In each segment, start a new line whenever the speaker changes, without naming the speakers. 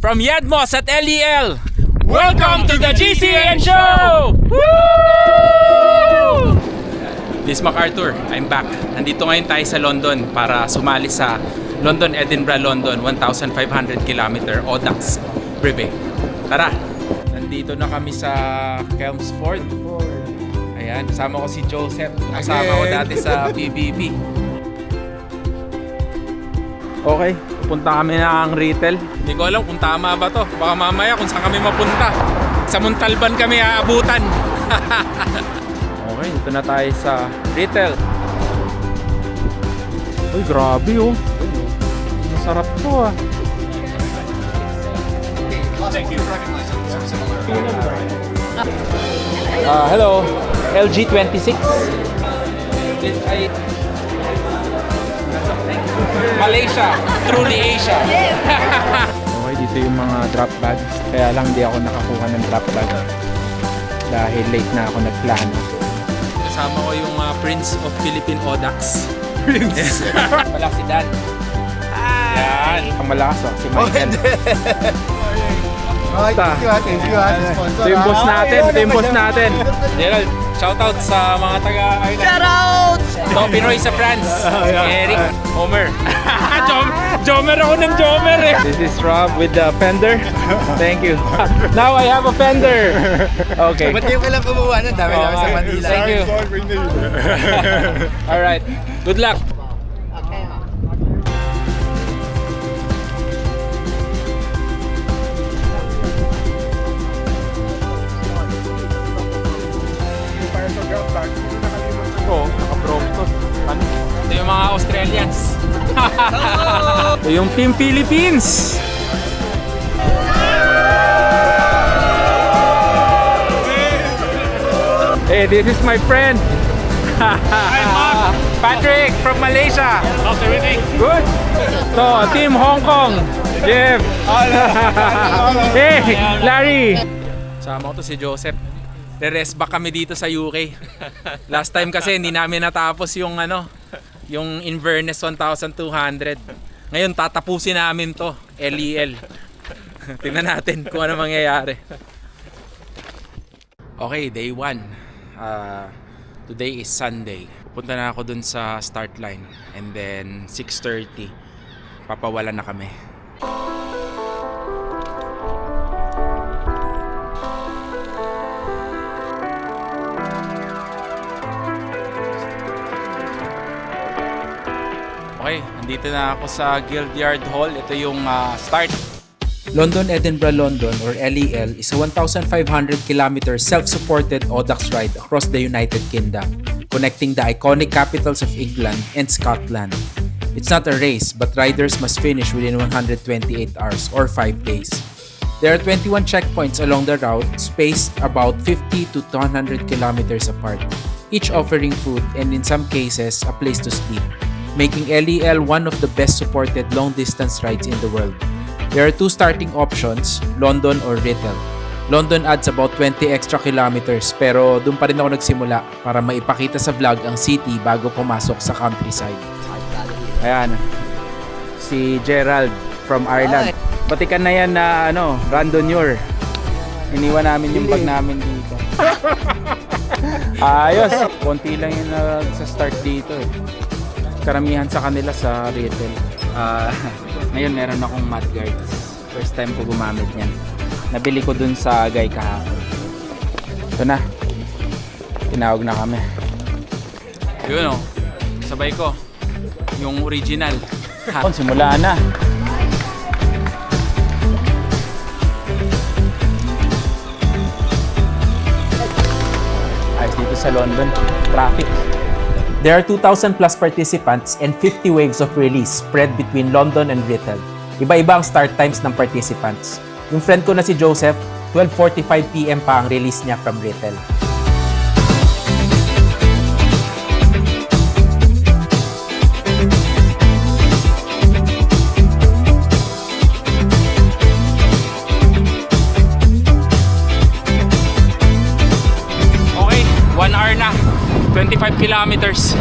from Yadmos at LEL. Welcome to the GCN Show! Woo! This is MacArthur. I'm back. Nandito ngayon tayo sa London para sumali sa London, Edinburgh, London 1,500 km Audax Brevet. Tara! Nandito na kami sa Chelmsford. Ayan, kasama ko si Joseph. Kasama ko dati sa PBB. Okay, pupunta kami ng Rethel. Hindi ko alam kung tama ba to. Baka mamaya kung saan kami mapunta. Sa Montalban kami aabutan. Okay, ito na tayo sa Rethel. Uy, grabe oh. Masarap to ah.
Thank you.
Hello, LG26. Malaysia, truly Asia. Okay, dito yung mga drop bags. Kaya lang di ako nakakuha ng drop bag dahil late na ako nagplano. Kasama ko yung Prince of Philippine Audax. Prince? Wala si Dan. Yan, ang malakas oh, si Michael.
Thank you.
Ito yung boss natin, ito yung boss natin. Gerald, shoutout sa mga taga-Ireland.
Shoutout!
Ito, Pinoy sa France. Eric, Homer. Jomer ako ng Jomer eh. This is Rob with the fender. Thank you. Now I have a fender. Okay.
Ba't yung kailang kumuha na? Dami namin sa Manila.
Thank you. Alright. Good luck. Oo, naka-Brompton. Ano? Ito yung mga Australians. Ito yung Team Philippines. Hey, this is my friend. Patrick from Malaysia.
How's everything?
Good. So, Team Hong Kong. Jeff. Hey, Larry. Sama ko to si Joseph. Re-rest back kami dito sa UK. Last time kasi hindi namin natapos yung yung Inverness 1,200. Ngayon tatapusin namin to, LEL. Tingnan natin kung ano mangyayari. Okay, day 1. Today is Sunday. Pupunta na ako dun sa start line and then 6:30 papawalan na kami. Okay, nandito na ako sa Gildyard Hall. Ito yung start. London, Edinburgh, London or LEL is a 1,500 km self-supported Audax ride across the United Kingdom, connecting the iconic capitals of England and Scotland. It's not a race, but riders must finish within 128 hours or 5 days. There are 21 checkpoints along the route, spaced about 50 to 200 kilometers apart, each offering food and in some cases, a place to sleep, making LEL one of the best supported long-distance rides in the world. There are two starting options, London or Rethel. London adds about 20 extra kilometers pero doon pa rin ako nagsimula para maipakita sa vlog ang city bago pumasok sa countryside. Ayan, si Gerald from Ireland. Batikan na yan na randonneur. Iniwan namin yung bag namin dito. Ayos, konti lang yung nagsa-start dito eh. Karamihan sa kanila sa Rethel. Ngayon meron akong mudguards. First time ko gumamit niyan. Nabili ko dun sa Agay kahapon. Ito na. Tinawag na kami. Yun o. Sabay ko. Yung original. Simula na. Ayos dito sa London. Traffic. There are 2,000 plus participants and 50 waves of release spread between London and Rethel. Iba-iba ang start times ng participants. Yung friend ko na si Joseph, 12:45 PM pa ang release niya from Rethel. Okay, 1 hour na. 25 kilometers.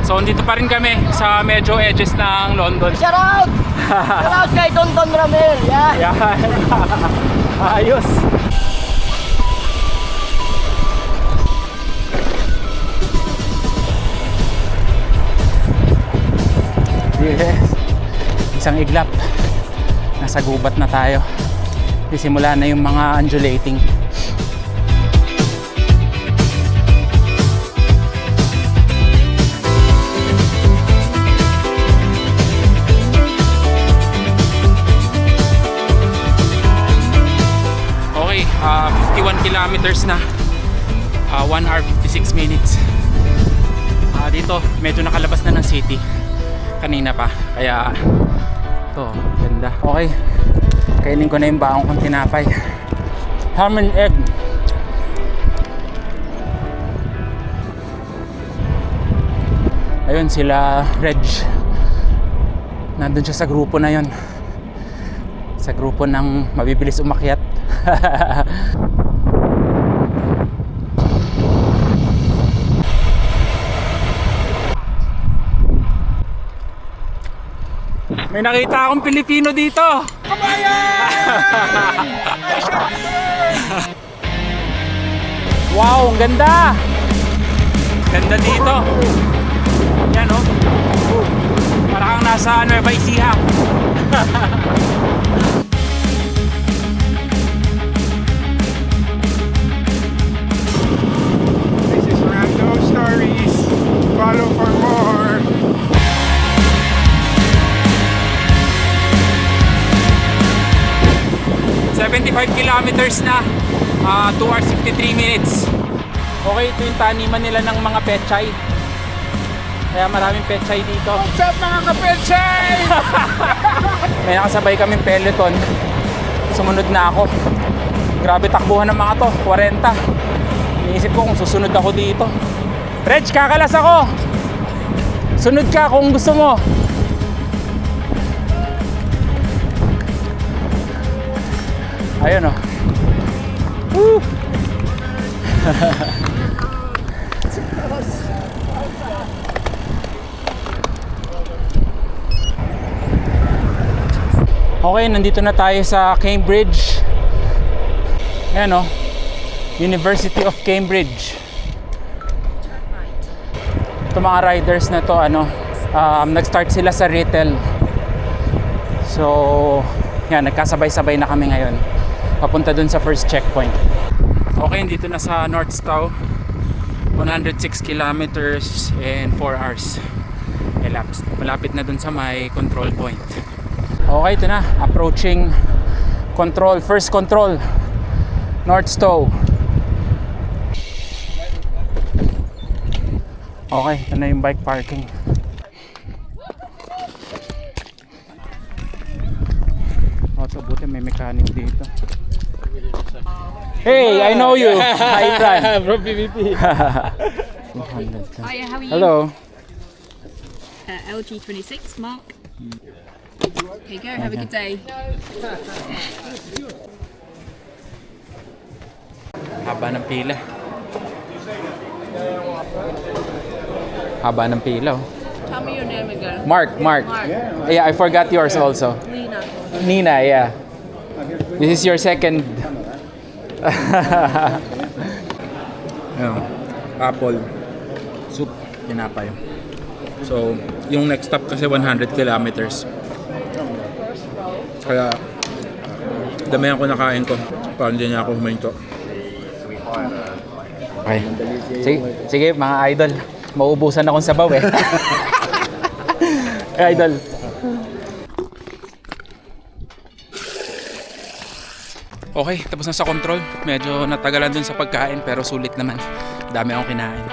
So, dito pa rin kami sa medyo edges ng London.
Shoutout! Shout kay Don Ramel. Yeah.
Yan. Ayos. Yes. Isang iglap. Nasa gubat na tayo. Sisimula na yung mga undulating. Okay, 51 kilometers na. 1 hour 56 minutes. Dito, medyo nakalabas na ng city. Kanina pa. Kaya, ito, ganda. Okay, kainin ko na yung baong kong tinapay. Ham and egg. Ayun, sila Reg. Nandun siya sa grupo na yun. Sa grupo ng mabibilis umakyat. May nakita akong Pilipino dito. Wow, ang ganda. Ganda dito. Yan oh. Parang nasa Nueva Ecija.
This is Random Stories. Follow for more.
Ah, 75 kilometers na. 2 hours 53 minutes. Okay, ito yung taniman nila ng mga pechay. Kaya maraming pechay dito.
What's up mga kapetsay?
May nakasabay kaming peloton. Sumunod na ako. Grabe takbuhan ng mga to, 40. Iniisip ko kung susunod ako dito. Reg, kakalas ako. Sunod ka kung gusto mo. Ayun oh. Woo! Okay, nandito na tayo sa Cambridge. Ayan oh. University of Cambridge. Ito mga riders na to, nag-start sila sa retail. So, yan, nagkasabay-sabay na kami ngayon. Papunta dun sa first checkpoint. Okay, dito na sa North Stowe. 106 kilometers and 4 hours elapsed. Malapit na dun sa may control point. Okay, ito na. Approaching control. First control. North Stowe. Okay, ito na yung bike parking. So buti may mechanic dito. Hey, I know you. Hi, Fran.
From PVP.
Hiya, how are you?
Hello.
LG26, Mark. Okay, go. Have a good day.
Haba ng pila. Haba ng pila. Oh.
Tell me your name again.
Mark. Yeah, I forgot yours also.
Lena.
Nina, yeah. This is your second. Apple soup, tinapay. So, yung next stop kasi 100 kilometers. Kaya, damihan ko nakain ko. Para hindi niya ako huminto. Okay. Sige, mga idol. Mauubusan akong sabaw eh. Idol. Okay, tapos na sa control. Medyo natagalan dun sa pagkain pero sulit naman. Dami akong kinain.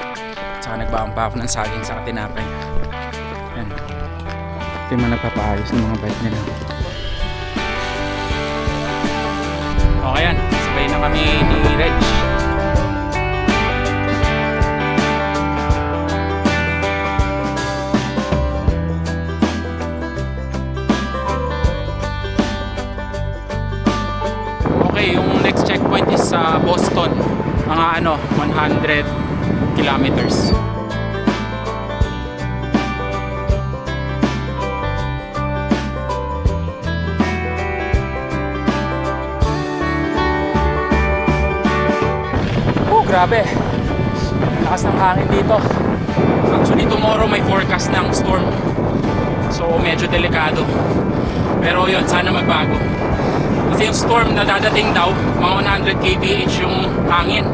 Tsaka nagbaon pa ako ng saging sa tinapay. Yan. Ito yung mga nagpapaayos ng mga bike nila. Okay yan. Sabay na kami ni Reg. Okay, yung next checkpoint is sa Boston. Mga 100 kilometers. Grabe. Lakas ng hangin dito. Actually, tomorrow may forecast ng storm. So, medyo delikado. Pero yun, sana magbago. Kasi yung storm na dadating daw, mga 100 kph yung hangin.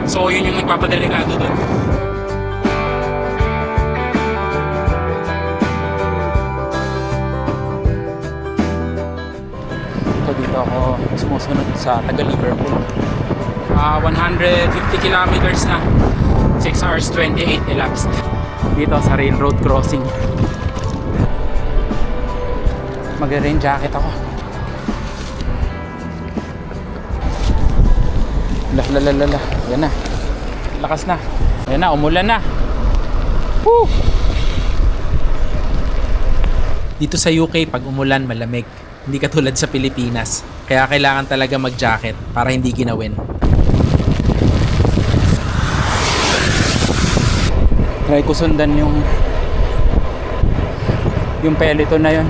So, yun yung nagpapadelikado dun. So, dito ako sumusunod sa taga-Liverpool. 150 kilometers na. 6 hours 28 elapsed. Dito sa railroad crossing. Mag-rain jacket ako. Lalalala. Yan na. Lakas na. Yan na, umulan na. Woo! Dito sa UK, pag umulan, malamig. Hindi katulad sa Pilipinas. Kaya kailangan talaga mag-jacket para hindi ginawin. Try ko sundan yung peloton na yun.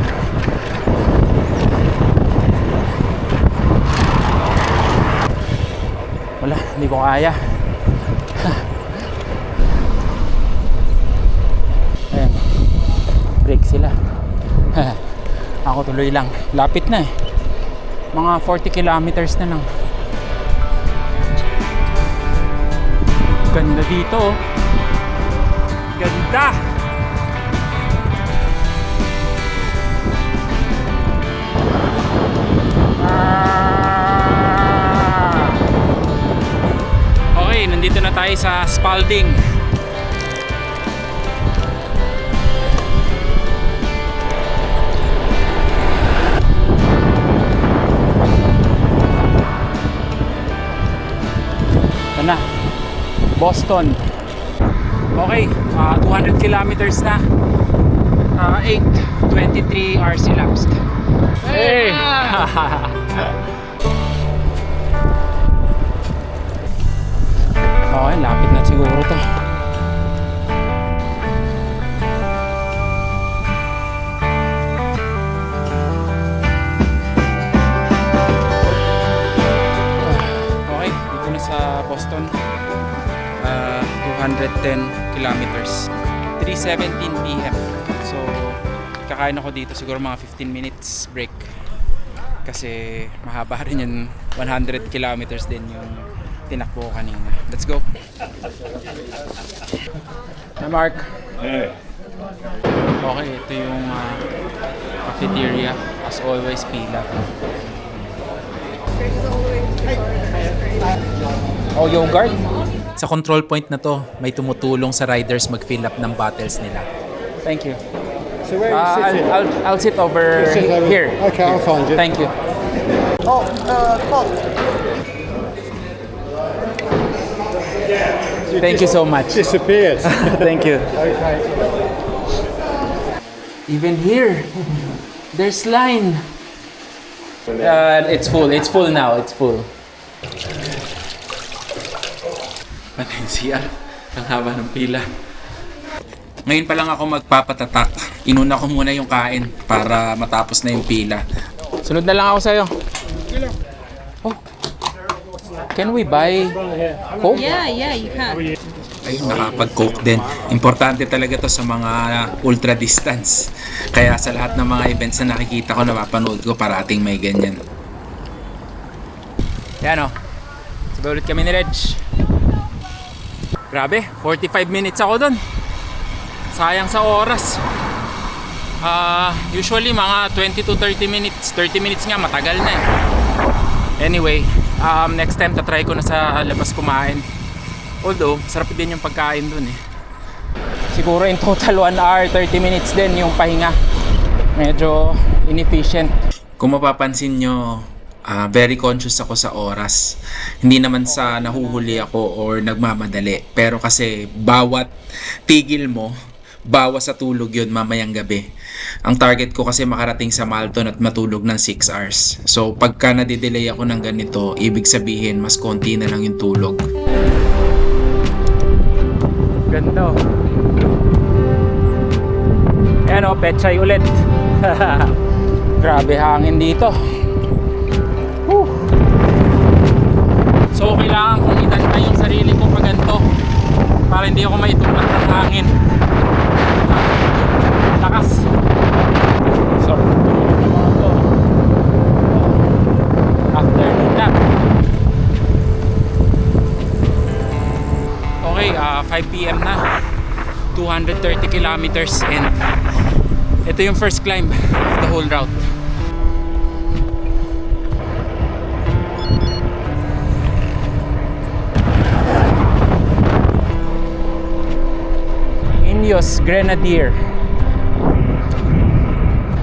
Wala, hindi ko kaya. Ayan. Break sila. Ako tuloy lang. Lapit na eh. Mga 40 kilometers na lang. Ganda dito oh. Ganda! Okay, nandito na tayo sa Spalding. Ito na, Boston. Okay, 200 kilometers na. 8:23 hours elapsed. Hey! Okay, lapit na siguro to. Okay, dito na sa Boston. 210 kilometers. 3:17 p.m. So, kakain ako dito siguro mga 15 minutes break. Kasi mahaba rin yung 100 kilometers din yung tinakbo ko kanina. Let's go! Hi Mark!
Hey.
Okay, ito yung cafeteria. As always, pila. Oh, yogurt? Sa control point na to, may tumutulong sa riders mag-fill up ng bottles nila. Thank you.
So where are you sitting?
I'll sit over
Sit over-
here.
Okay, I'll find you.
Thank you. Thank you so much.
Disappeared.
Thank you.
Okay.
Even here, there's line. It's full. It's full now. It's full. Ano yung CR? Ang haba ng pila. Ngayon pa lang ako magpapatatak. Inuna ko muna yung kain para matapos na yung pila. Sunod na lang ako sa'yo. Oh. Can we buy Coke?
Yeah, you can.
Ay, nakapag-Coke din. Importante talaga to sa mga ultra distance. Kaya sa lahat ng mga events na nakikita ko, napapanood ko, parating may ganyan. Yan o. Sabay ulit kami ni Reg. Grabe, 45 minutes ako dun. Sayang sa oras. Usually mga 20 to 30 minutes. 30 minutes nga, matagal na eh. Anyway, next time tatry ko na sa labas kumain. Although, sarap din yung pagkain dun eh. Siguro in total 1 hour, 30 minutes din yung pahinga. Medyo inefficient. Kung mapapansin nyo, very conscious ako sa oras. Hindi naman sa nahuhuli ako or nagmamadali. Pero kasi bawat tigil mo, bawas sa tulog yun mamayang gabi. Ang target ko kasi makarating sa Malton at matulog ng 6 hours. So pagka nadidelay ako ng ganito, ibig sabihin mas konti na lang yung tulog. Ganda. Ayan o, Pechay ulit. Grabe hangin dito. Whew. So kailangan kong itanta yung sarili 5 p.m. na. 230 kilometers and ito yung first climb of the whole route. Ineos Grenadier.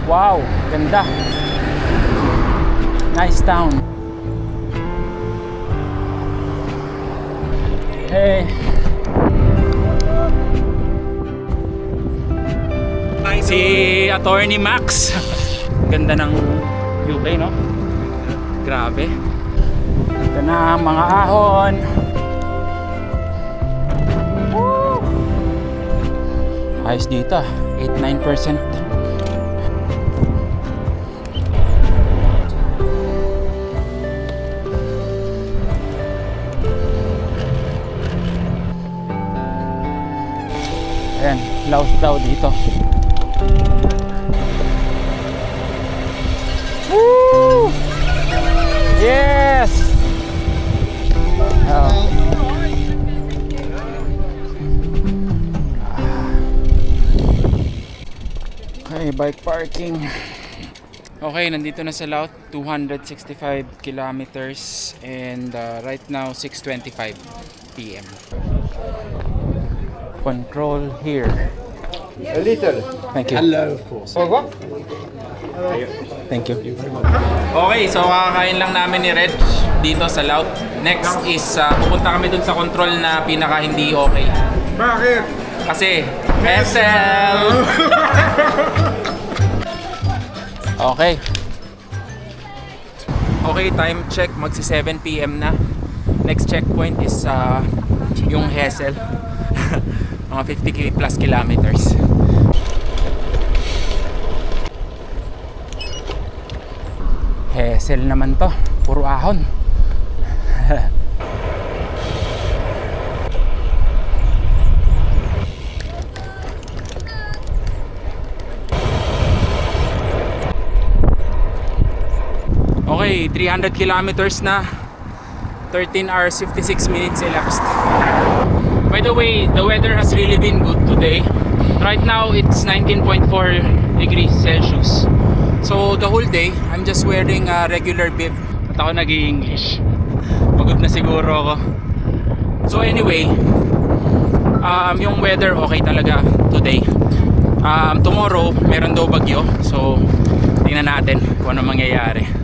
Wow, ganda. Nice town. Hey. Si Attorney Max. Ganda ng UK, no? Grabe. Ito na ang mga ahon. Woo! Ayos dito, 8-9%. Ayan, laos daw dito. Woo! Yes! Oh. Okay, bike parking. Okay, nandito na sa Laut, 265 kilometers and right now 6:25 p.m. Control here.
A little.
Thank you.
Hello, of course. Au revoir.
Thank you. Okay, so kakakain lang namin ni Reg dito sa Laut. Next is pupunta kami dun sa control na pinaka hindi okay.
Bakit?
Kasi SL. Okay. Okay, time check. Magsi 7 p.m. na. Next checkpoint is yung Hessel. Mga 50 plus kilometers. Hessel naman to. Puro ahon. Okay, 300 kilometers na. 13 hours 56 minutes elapsed. By the way, the weather has really been good today. Right now, it's 19.4 degrees Celsius. So, the whole day, I'm just wearing a regular bib. At ako nag-i-English. Pagod na siguro ako. So anyway, yung weather okay talaga today. Tomorrow, meron daw bagyo. So, tingnan natin kung ano mangyayari.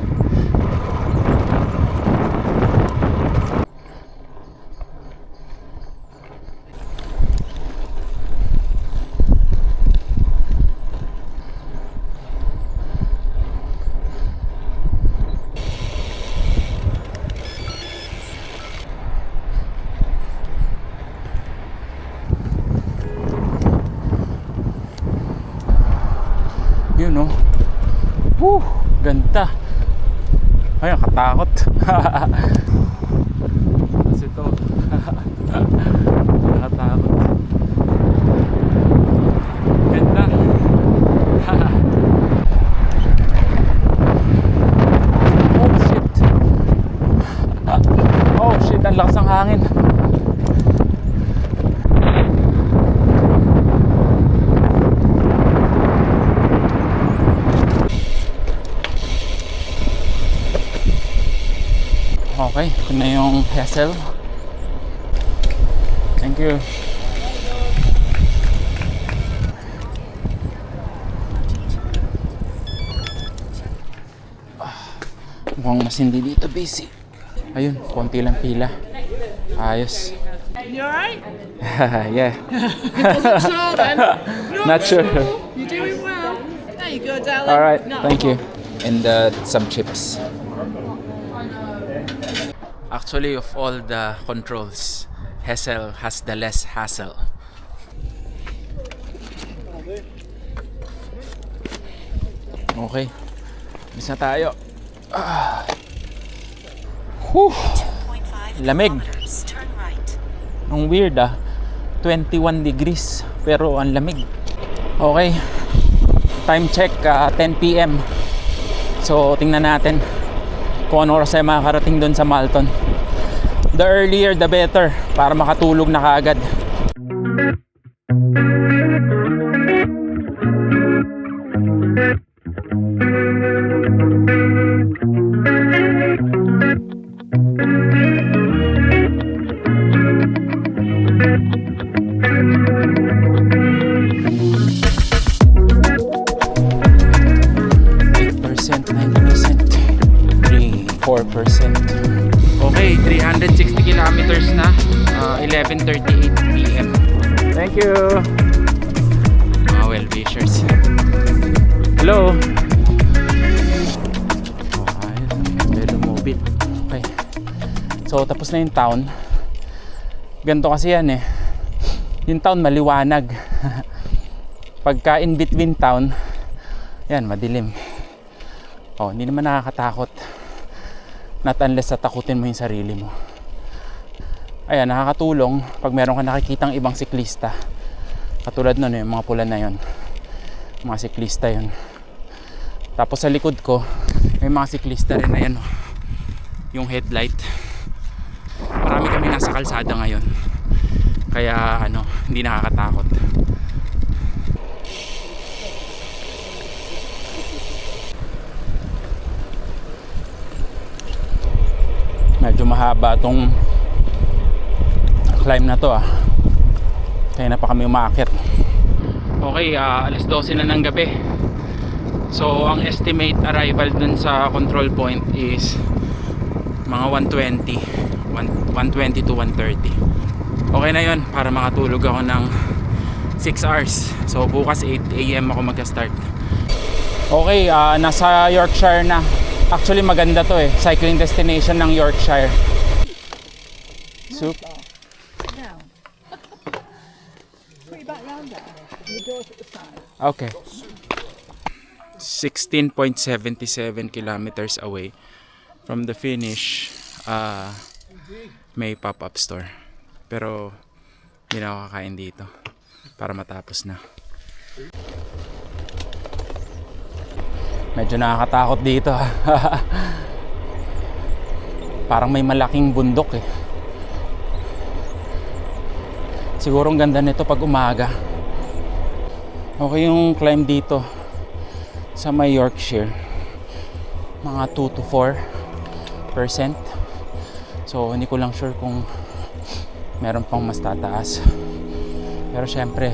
Yun, no? Woo! Ganda! Ay, nakatakot. Kasi ito. Nakatakot. Ganda. Oh, shit. Oh, shit. Ang lakas ng hangin. Okay, ito na yung Hessel. Thank you. Mukhang mas hindi dito busy. Ayun, konti lang pila. Ayos.
You alright?
Yeah.
Wasn't sure then.
Not sure.
You're doing well. There you go, darling.
Alright,
No.
thank you. And some chips. Actually, of all the controls, Hessel has the less hassle. Okay, bisa tayo. Lamig. Ang weird 21 degrees pero ang lamig. Okay, time check 10 p.m. So tingnan natin kung ano oras ay makakarating doon sa Malton. The earlier the better para makatulog na kaagad. Okay, 360 kilometers na. 11:38 PM. Thank you. Mga well-wishers. Hello. Okay, Velomobile. Okay. So, tapos na yung town. Ganito kasi yan eh. Yung town maliwanag. Pagka in between town, yan, madilim. Oh, hindi naman nakakatakot. Not unless tatakutin mo yung sarili mo. Ayan, nakakatulong pag meron ka nakikitang ibang siklista. Katulad nun, yung mga pula na yun. Mga siklista yun. Tapos sa likod ko, may mga siklista rin na yan. Oh. Yung headlight. Marami kami nasa kalsada ngayon. Kaya hindi nakakatakot. Medyo mahaba tong climb na to kaya na pa kami umaakyat. Okay, alas 12 na ng gabi. So ang estimate arrival dun sa control point is mga 120 to 130. Okay na yun para makatulog ako ng 6 hours. So bukas 8 AM ako magka-start. Okay, nasa Yorkshire na. Actually maganda to cycling destination ng Yorkshire. Soup. Okay. 16.77 kilometers away from the finish, may pop-up store. Pero hindi na ako kakain dito para matapos na. Medyo nakakatakot dito Parang may malaking bundok Siguro ang ganda nito pag umaga. Okay yung climb dito sa may Yorkshire. Mga 2 to 4%. So hindi ko lang sure kung meron pang mas tataas. Pero syempre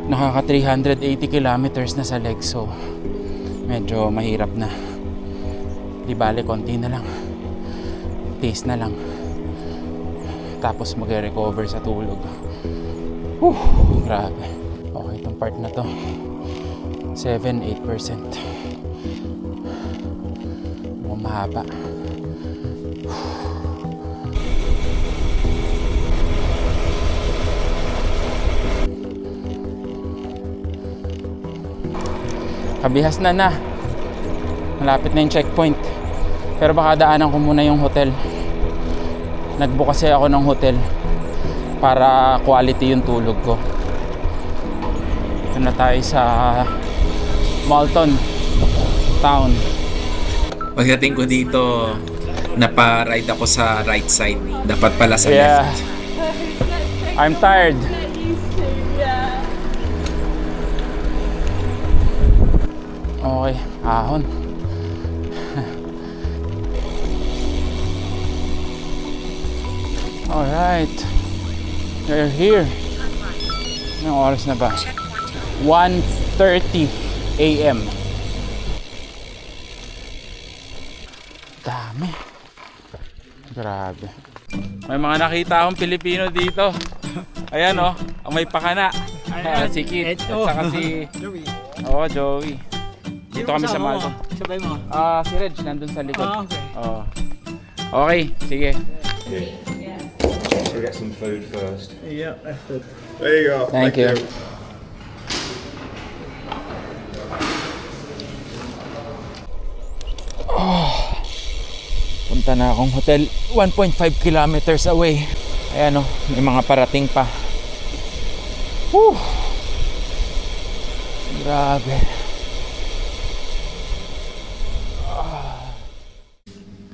nakaka 380 kilometers na sa leg, so medyo mahirap na. Di bale, konti na lang. Taste na lang. Tapos mag-recover sa tulog. Grabe. Okay, itong part na to 7-8%. Mukhang mahaba. Kabihas na. Malapit na yung checkpoint. Pero baka daanan ko muna yung hotel. Nagbook kasi ako ng hotel para quality yung tulog ko. Ito na tayo sa Malton Town.
Pagdating ko dito, napa-ride ako sa right side. Dapat pala sa left.
I'm tired. Okay, ahon. Alright. We're here. Anong oras na ba? 1:30 AM. Dami. Grabe. May mga nakita akong Pilipino dito. Ayan ang may pakana. Si Kit at saka si Joey. Joey. Dito kami sa Malton.
Sabay mo.
Si Reg nandun sa likod.
Okay.
Okay, sige.
Should we get some food first?
Yeah, that's it. There you go.
Thank you. Punta na akong hotel 1.5 kilometers away. Ayan may mga parating pa. Grabe.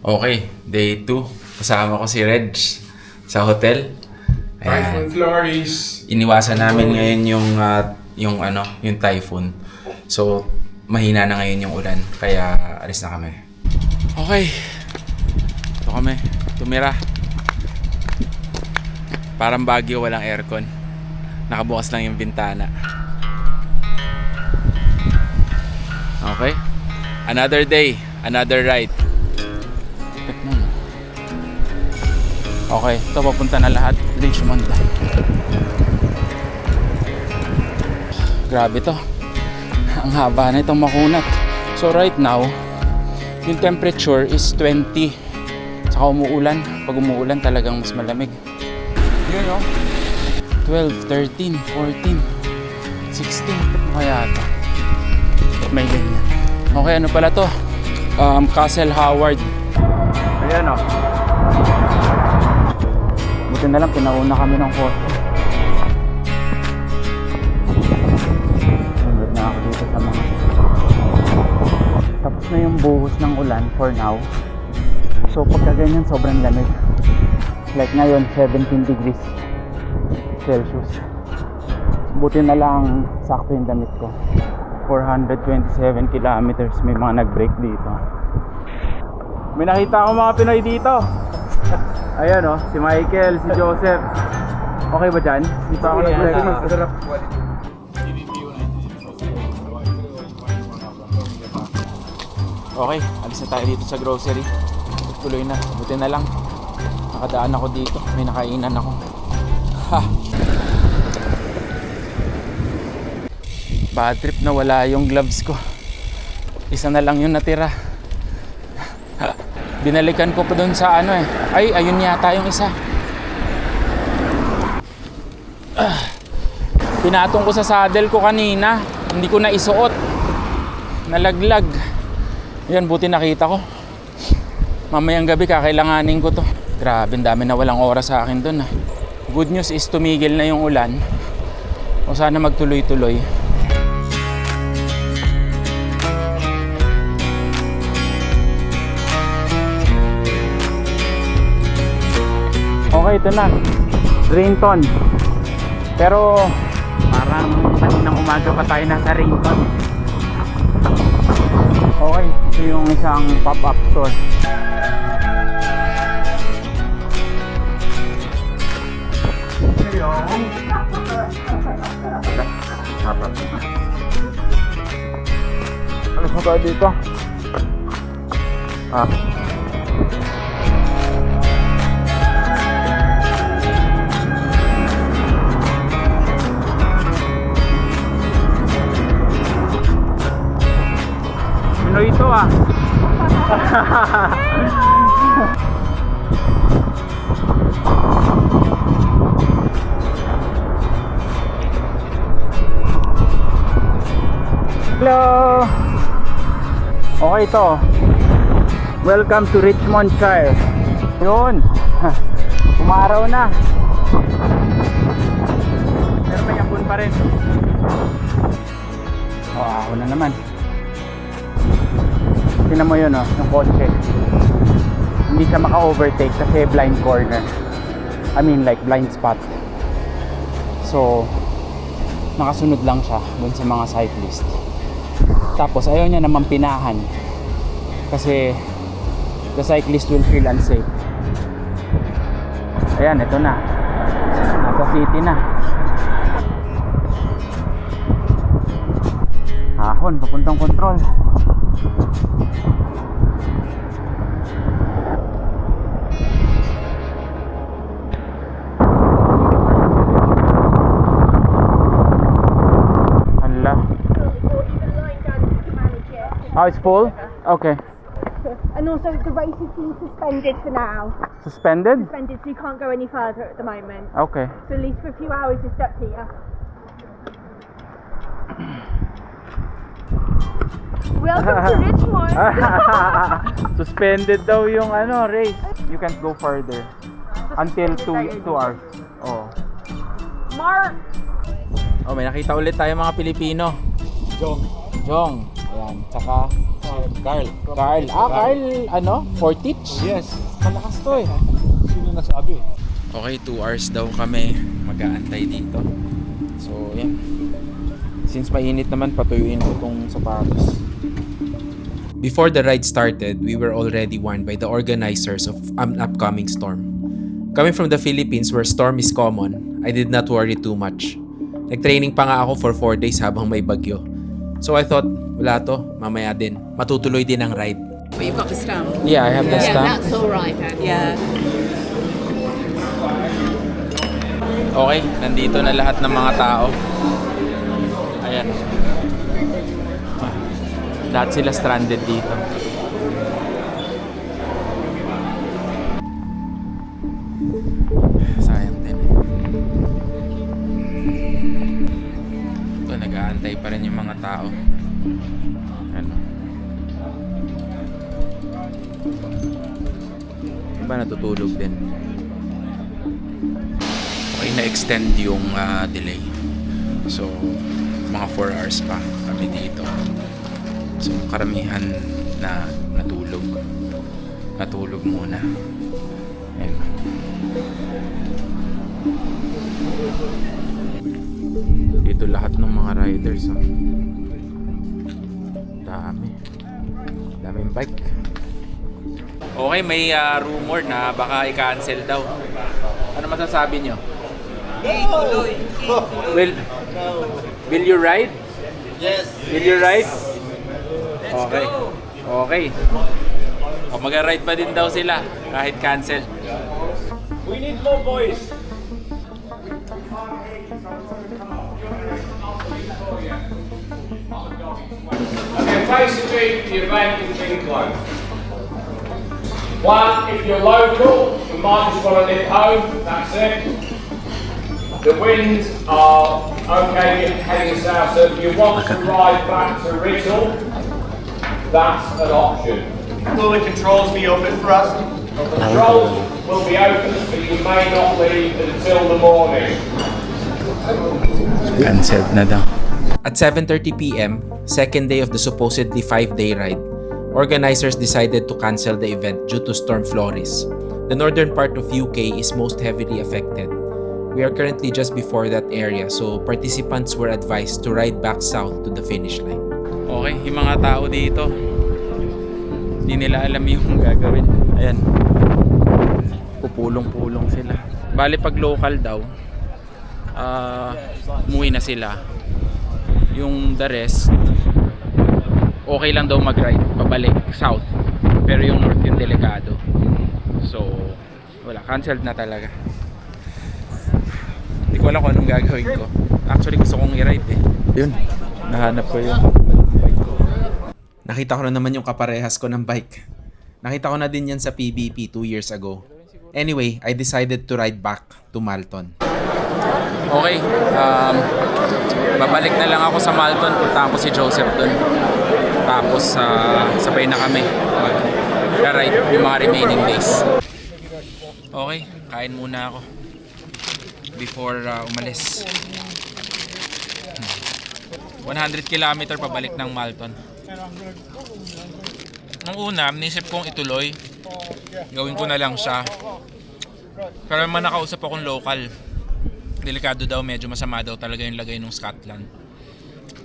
Okay, day 2. Kasama ko si Reg sa hotel.
Typhoon Flores.
Iniwasan namin ngayon yung typhoon. So mahina na ngayon yung ulan, kaya alis na kami. Okay. Ito kami, tumira. Parang Baguio, walang aircon. Nakabukas lang yung bintana. Okay. Another day, another ride. Lupit nun. Okay, ito papunta na lahat. Richmond. Grabe to. Ang haba na itong makunat. So right now, yung temperature is 20. Saka umuulan. Pag umuulan talagang mas malamig. Yun o. 12, 13, 14, 16. Kaya ito. May ganyan. Okay, ano pala to? Castle Howard. Ayan o. Buti na lang, pinauna kami ng kotse. Nandun na ako dito sa mga... Tapos na yung buhos ng ulan for now. So pagka ganyan, sobrang lamig. Like ngayon, 17 degrees Celsius. Buti na lang sakto yung damit ko. 427 kilometers, may mga nag-break dito. May nakita ako mga Pinoy dito. Ayan o, si Michael, si Joseph. Okay ba dyan? Di pa ako nag-break. Okay, alis na tayo dito sa grocery. Tuloy na, buti na lang nakadaan ako dito, may nakainan ako. Ha! Bad trip na wala yung gloves ko. Isa na lang yung natira. Binalikan ko pa dun sa ano eh. Ay, ayun yata yung isa. Pinatong ko sa saddle ko kanina. Hindi ko na isuot. Nalaglag. Yan, buti nakita ko. Mamayang gabi kakailanganin ko to. Grabe, dami na walang oras sa akin dun. Good news is tumigil na yung ulan. O sana magtuloy-tuloy. Okay, ito na. Rainton. Pero parang kaninang umaga pa tayo nasa Rainton. Okay, ito yung isang pop-up store. Alas mo tayo dito? Ano ito Hello! Okay ito. Welcome to Richmond Shire. Yun. Umaraw na. Pero may ambon pa rin. Ako na naman. Tingnan mo yun yung kotse. Hindi siya maka-overtake kasi blind corner. I mean like blind spot. So, nakasunod lang siya dun sa mga cyclist. Tapos ayaw niya naman pinahan kasi the cyclist will feel unsafe. Ayan, ito na. Nasa city na. Ahon, papuntang control. Oh, it's full? Okay.
And also the race is being suspended for now.
Suspended?
Suspended, so you can't go any further at the moment.
Okay.
So at least for a few hours you're stuck here. Welcome to Richmond!
Suspended daw yung race. You can't go further until 2 hours. Oh.
Mark!
Oh, may nakita ulit tayo mga Pilipino. Jong. Ayan, tsaka Carl. Carl, Fortich?
Yes.
Malakas to eh.
Sino nasabi?
Okay, 2 hours daw kami mag-aantay dito. So, yan. Since mainit naman, patuyuin ko itong sapatos. Before the ride started, we were already warned by the organizers of an upcoming storm. Coming from the Philippines where storm is common, I did not worry too much. Nag-training pa nga ako for 4 days habang may bagyo. So I thought, wala to, mamaya din. Matutuloy din ang ride.
But you've got the stamp.
Yeah, I have the
Yeah,
stamp.
that's all right then. Yeah.
Okay, nandito na lahat ng mga tao. Ayan. Lahat sila stranded dito. Sayang din. Ito, nag-aantay pa rin yung mga tao. Ano? Iba natutulog din. Okay, na-extend yung delay. So, mga 4 hours pa kami dito. So, karamihan na natulog. Natulog muna. Ayun. Dito lahat ng mga riders. Oh. Daming bike. Okay, may rumor na baka i-cancel daw. Ano masasabi nyo? Will you ride? Yes. Will you ride? Okay. Okay. O mag-ride pa din daw sila kahit cancel. We need more boys.
Okay, basically the event is being closed. One, if you're local, you might just want to nip home, that's it. The winds are okay heading south, so if you want to ride back to Wriggle, that's an option.
Will the controls be open for us?
The controls will be open, but you may not leave until the morning.
Cancelled na daw. At 7:30 p.m., second day of the supposedly 5-day ride, organizers decided to cancel the event due to Storm Floris. The northern part of UK is most heavily affected. We are currently just before that area, so participants were advised to ride back south to the finish line. Okay, yung mga tao dito, hindi nila alam yung gagawin. Ayan, pupulong-pulong sila. Bali pag local daw, umuwi na sila. Yung the rest, okay lang daw mag-ride pabalik south, pero yung north yung delikado. So wala, cancelled na talaga. Hindi ko alam kung anong gagawin ko. Actually gusto kong i-ride eh. Yun, nahanap ko yung bike ko. Nakita ko na naman yung kaparehas ko ng bike. Nakita ko na din yan sa PBP 2 years ago. Anyway, I decided to ride back to Malton. Okay, babalik na lang ako sa Malton. Punta ko si Joseph dun. Tapos sabay na kami mag-ride yung mga remaining days. Okay, kain muna ako before umalis. 100 km pabalik ng Malton. Nung una, nisip kong ituloy. Gawin ko na lang siya. Pero naman nakausap akong local. Delikado daw, medyo masama daw talaga yung lagay ng Scotland.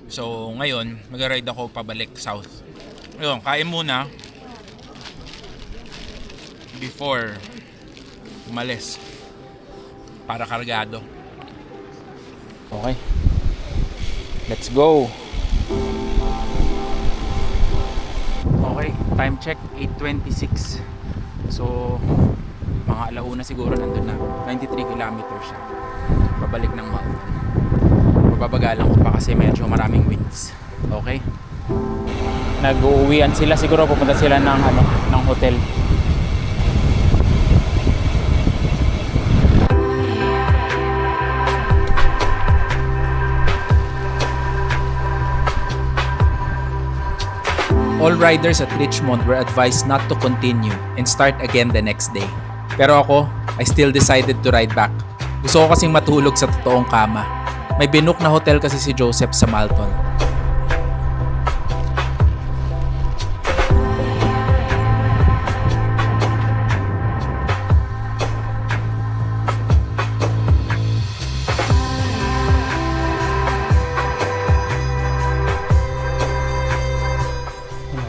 So ngayon, mag-ride ako pabalik south. Ayun, kain muna before umalis para kargado. Okay, let's go. Okay, time check 8:26. So mga alauna siguro nandun na. 93 kilometers siya pabalik ng Malton. Babagalan ko pa kasi medyo maraming winds. Okay, nag-uuwian sila siguro, pupunta sila ng hotel. All riders at Richmond were advised not to continue and start again the next day. Pero ako, I still decided to ride back. Gusto ko kasing matulog sa totoong kama. May binook na hotel kasi si Joseph sa Malton.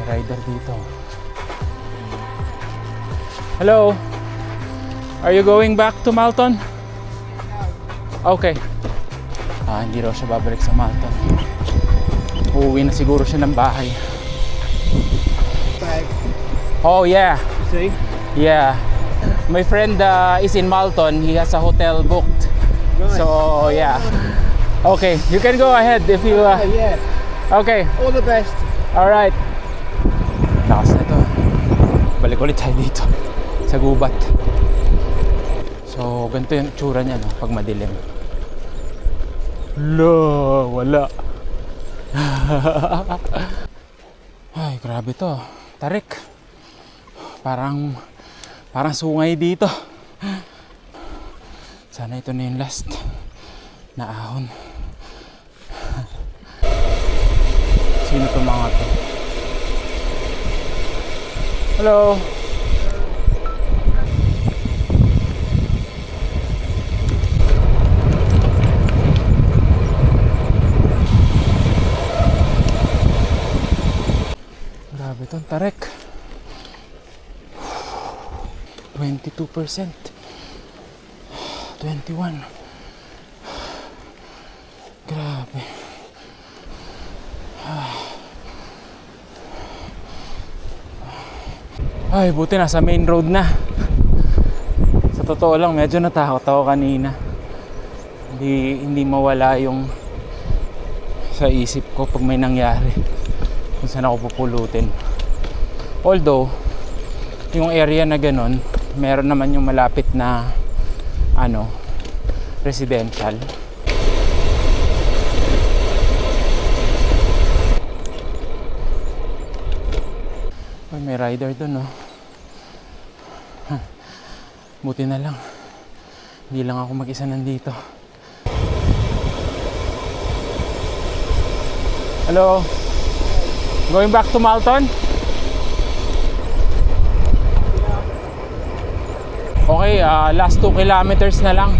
Rider dito. Hello. Are you going back to Malton? Okay. Hindi raw siya babalik sa Malton. Uuwi na siguro siya ng bahay. Oh yeah.
See?
Yeah. My friend is in Malton. He has a hotel booked.
Nice.
So yeah. Okay, you can go ahead if you
Yeah.
Okay.
All the best.
All right. Lakas na to. Balik ulit tayo dito sa gubat. So, ganito yung tsura niya, no, pag madilim. Wala. Ay, grabe to. Tarik. Parang sungay dito. Sana ito na yung last na ahon. Sino to mga to? Hello. Grabe to, tarik. 22%. 21. Grabe. Ay, buti nasa main road na. Sa totoo lang, medyo natakot ako kanina. Hindi mawala yung sa isip ko pag may nangyari kung saan ako pupulutin. Although, yung area na ganun, meron naman yung malapit na residential. Ay, may rider dun, oh. Buti na lang. Hindi lang ako mag-isa nandito. Hello? Going back to Malton? Okay, last 2 kilometers na lang.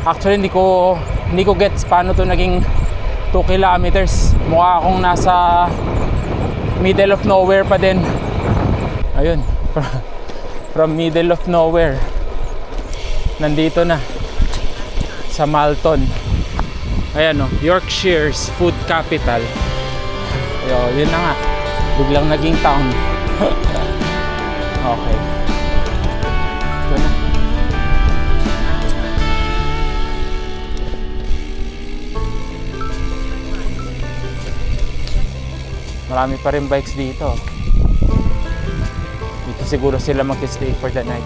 Actually, hindi ko gets paano to naging 2 kilometers. Mukha akong nasa middle of nowhere pa din. Ayun. From middle of nowhere. Nandito na. Sa Malton. Ayan, oh, Yorkshire's food capital. Yun na nga. Biglang naging town. Okay. Ito na. Marami pa rin bikes dito. Dito siguro sila mag-stay for the night.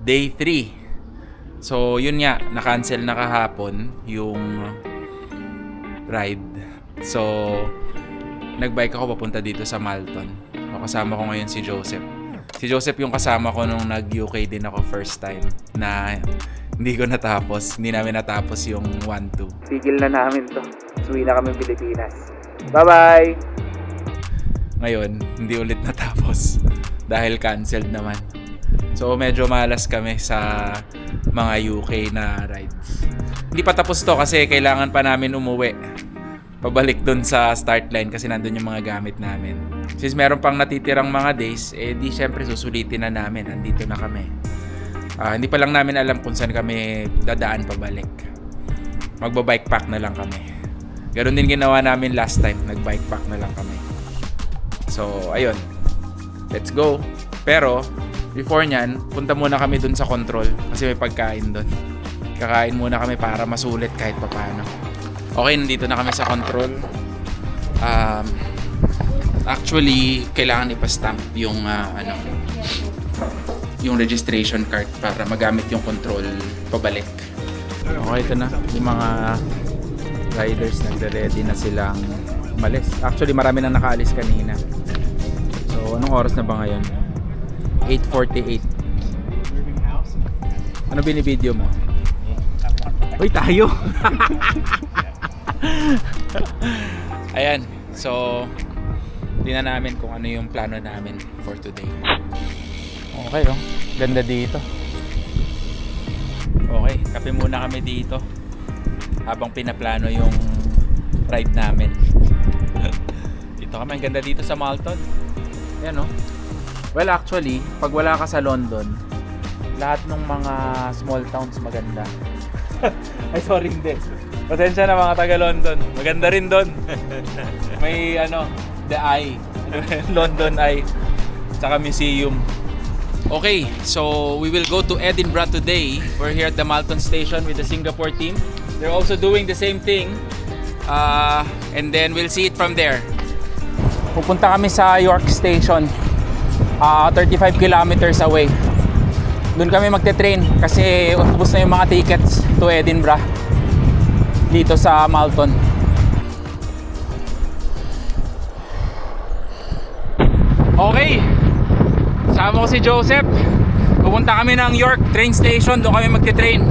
Day 3. So, yun nga, na-cancel na kahapon yung ride. So, nagbike ako papunta dito sa Malton. Kasama ko ngayon si Joseph. Si Joseph yung kasama ko nung nag-UK din ako first time na hindi ko natapos. Hindi namin natapos yung 1-2. Tigil na namin to. Suwi na kami Pilipinas. Bye-bye! Ngayon, hindi ulit natapos dahil canceled naman. So medyo malas kami sa mga UK na rides. Hindi pa tapos to kasi kailangan pa namin umuwi. Pabalik dun sa start line kasi nandun yung mga gamit namin. Since meron pang natitirang mga days, di syempre susulitin na namin. Andito na kami. Hindi pa lang namin alam kung saan kami dadaan pabalik. Magba-bike pack na lang kami. Ganon din ginawa namin last time. Nag-bike pack na lang kami. So ayun. Let's go. Pero before nyan, punta muna kami dun sa control kasi may pagkain dun. Kakain muna kami para masulit kahit papaano. Okay, nandito na kami sa control. Actually, kailangan ipastamp yung yung registration card para magamit yung control pabalik. Okay, ito na. Yung mga riders nagre-ready na silang umalis. Actually, marami nang nakaalis kanina. So, anong oras na ba ngayon? 8:48. Ano binibideo mo? Uy, tayo! Ayan. So, tingnan namin kung ano yung plano namin for today. Okay, oh. Ganda dito. Okay, kape muna kami dito habang pinaplano yung ride namin. Dito kami. Ang ganda dito sa Malton. Yan no? Well actually, pag wala ka sa London, lahat ng mga small towns maganda. Ay sorry, hindi. Pasensya na mga taga London. Maganda rin doon. May ano, The Eye. London Eye. Tsaka museum. Okay, so we will go to Edinburgh today. We're here at the Malton Station with the Singapore team. They're also doing the same thing. And then we'll see it from there. Pupunta kami sa York Station. 35 kilometers away. Doon kami magte-train kasi ubos na yung mga tickets to Edinburgh dito sa Malton. Okay, sama ko si Joseph. Pupunta kami ng York train station. Doon kami magte-train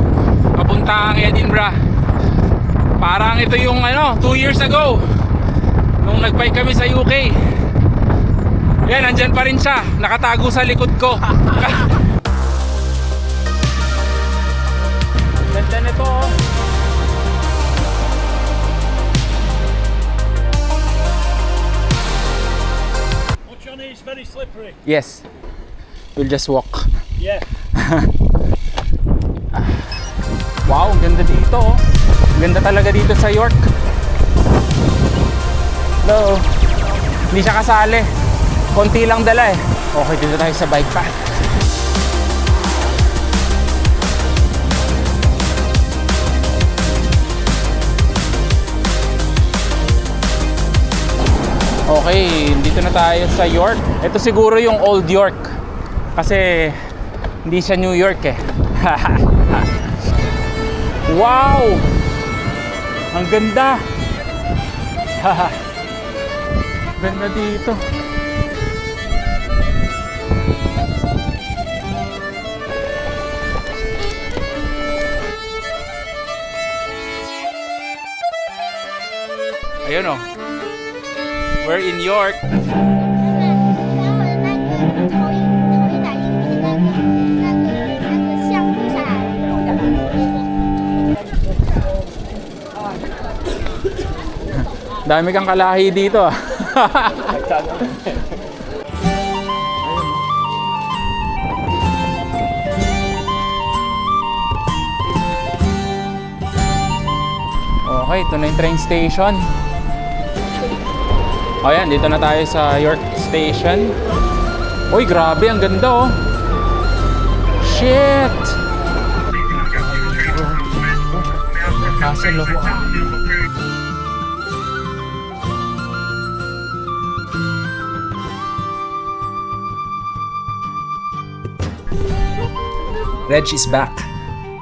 papuntang Edinburgh. Parang ito yung 2 years ago nung nag-bike kami sa UK. Yan, nandyan pa rin siya. Nakatago sa likod ko. Ganda nito oh.
Watch your knees, very slippery.
Yes. We'll just walk.
Yeah.
Wow, ang ganda dito oh. Ganda talaga dito sa York. Hello. Hindi siya kasali. Konti lang dala eh. Okay, dito tayo sa bike path. Okay, dito na tayo sa York. Ito siguro yung Old York. Kasi hindi siya New York eh. Wow! Ang ganda! Ganda dito. Ayun oh. We're in York. Dami kang kalahi dito ah. Okay, ito na yung train station. O yan, dito na tayo sa York Station. Uy, grabe, ang ganda oh. Shit! Castle oh. Reg is back.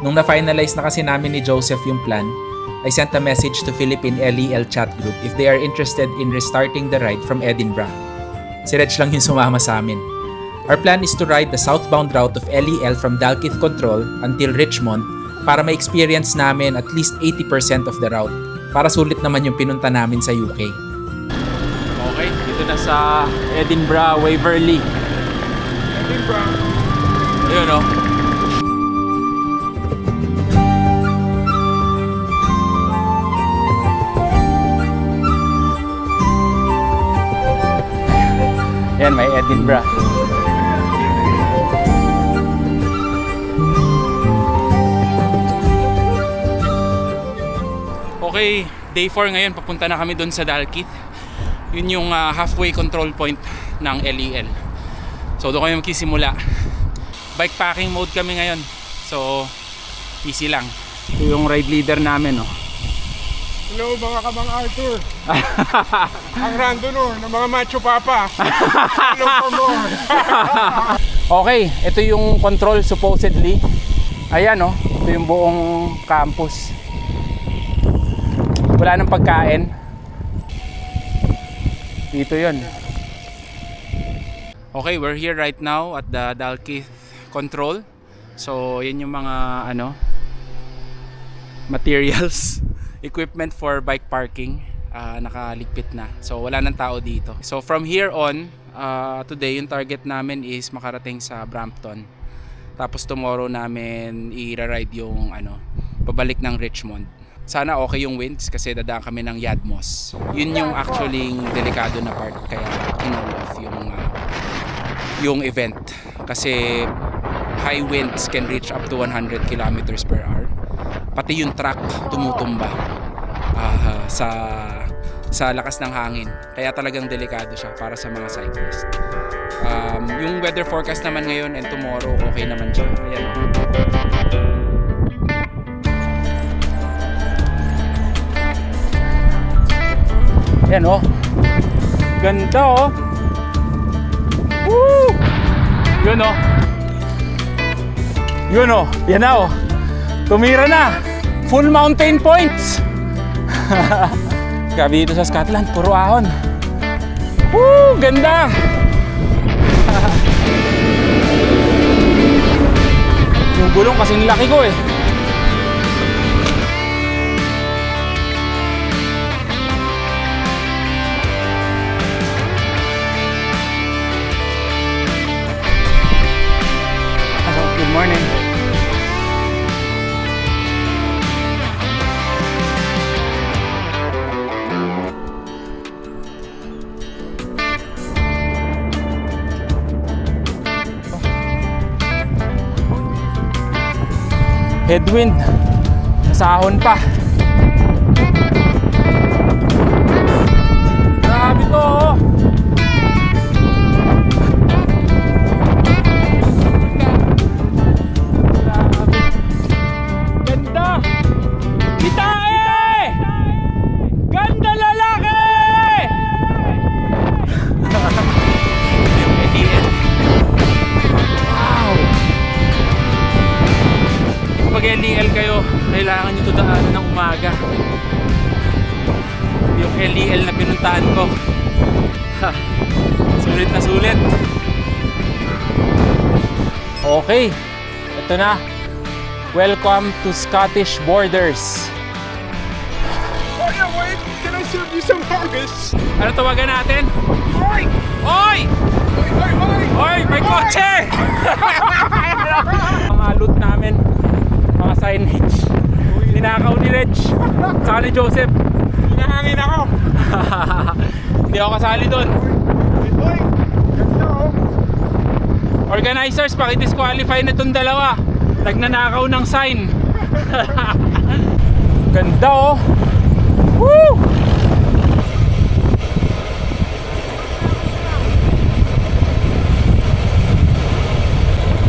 Nung na-finalize na kasi namin ni Joseph yung plan, I sent a message to Philippine LEL chat group if they are interested in restarting the ride from Edinburgh. Si Reg lang yung sumama sa amin. Our plan is to ride the southbound route of LEL from Dalkeith Control until Richmond para ma-experience namin at least 80% of the route para sulit naman yung pinunta namin sa UK. Okay, dito na sa Edinburgh, Waverley.
Edinburgh.
Ayun o. Yan, may Edinburgh. Okay, day 4 ngayon. Papunta na kami doon sa Dalkeith. Yun yung halfway control point ng LEL. So doon kami magsisimula. Bikepacking mode kami ngayon. So easy lang. Ito yung ride leader namin, no?
Hello mga kabang Arthur. Ang randonor ng mga macho papa. Hello for more.
Okay, ito yung control supposedly. Ayan oh, ito yung buong campus. Wala nang pagkain. Dito yun. Okay, we're here right now at the Dalkeith Control. So, yan yung mga materials, equipment for bike parking. Nakaligpit na. So, wala nang tao dito. So, from here on, today yung target namin is makarating sa Brampton. Tapos tomorrow namin i-ride yung pabalik ng Richmond. Sana okay yung winds kasi dadaan kami ng Yadmos. Yun yung actually delikado na part kaya kinall off yung yung event kasi high winds can reach up to 100 kilometers per hour. Pati yung track tumutumba sa lakas ng hangin. Kaya talagang delikado siya para sa mga cyclists. Yung weather forecast naman ngayon and tomorrow, okay naman siya. Ayan. Ayan oh. Ganda oh. Woo! Yun oh. Yun oh. Yan na oh. Tumira na. Full mountain points. Grabe dito sa Scotland, puro ahon. Woo! Ganda! Yung gulong kasing laki ko eh. Good morning. Headwind, nasahon pa. Grabe to oh. Grabe. Ganda. Itae! Ganda lalaki! Wow! Pag LEL kayo, kailangan nyo ito daanan ng umaga. Yung LEL na pinuntahan ko, sulit na sulit. Okay, ito na. Welcome to Scottish Borders.
Oh yeah, wait! Can I serve you some haggis?
Ano tawagan natin?
Oy!
Oy!
Oy! Oy! Oy!
Oy! May kotse! Mga loot namin, mga signage, ninakaw ni Reg saka ni Joseph.
Hinahangin ako!
Hindi ako kasali doon.
Oy! Ganda oh!
Organizers, pakidisqualify na itong dalawa. Nagnanakaw ng sign. Ganda oh. Woo!